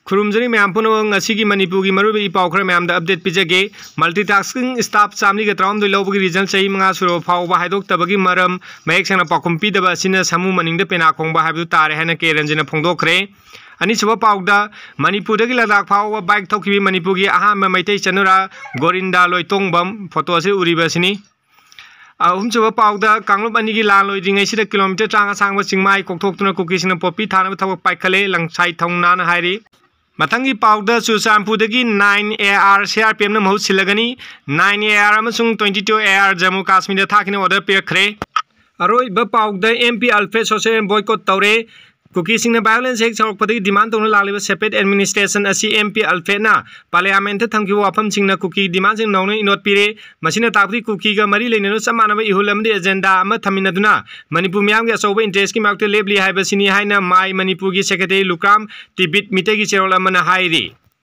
खुरुमजरी ma'am पुनगी Manpur की मरुब पाव खर मैम अपडेट पीजगे मल्टीटास्किंग स्टाफ चामली तराउंद लौबगी रिजल्ट चाही मंगा सुरो फाव हाइदोक्तबगी मरम मयेक सेंगना पाखुम पीदबा असिना समूह मनिंग पेना खोंबा हाइबु तारे हैना के रंजना फोंदोखरे अनिसुब पाउदा मणिपुर लद्दाख फाव बाइक थौखिबी मणिपुर की अहाम मैतै चनुरा गोरिंदा लोइतोंगबम फोटो से उरिबसिनी अहुमसुब पाउदा कांगलुप अनिगी लान लोइदिङैसिदा किलोमीटर चांगा सांगब चिंगमाई कोकथोक्तुना कुकीसिना पोपी थानब थबक पाइखले लंगसाई थौनाना हाइरी मथंगी पाउदा चुरचांपुरदगी 9 AR CRPM न महूत सिलगनी 9 AR अमसुंग 22 AR जम्मू काश्मीर थाकिने ऑर्डर पेखरे अरोइब पाउदा MP अल्फ्रेड सोशल बॉयकॉट तौरे कुकीसिंग वायलेंस हेक चौरपदगी डिमांड तौना लालिबा सेपरेट एडमिनिस्ट्रेशन असी MP अल्फ्रेड पार्लियामेंट थंखिबा वाफमसिंग कुकी डिमांड सिंग नौने इनोट पीरे मसिना ताकदी कुकी गा मरी लेनेनो समानब इहुल अमदि एजेंडा अमा थमिनदुना मणिपुर मियाम गे अचौबा इंटरेस्ट की मार्कते लेबली हाइबसिनी हाइना माई मणिपुर की सेक्रेटरी लुक्राम टिबिट मितेगी चेरोल अमना हाइरी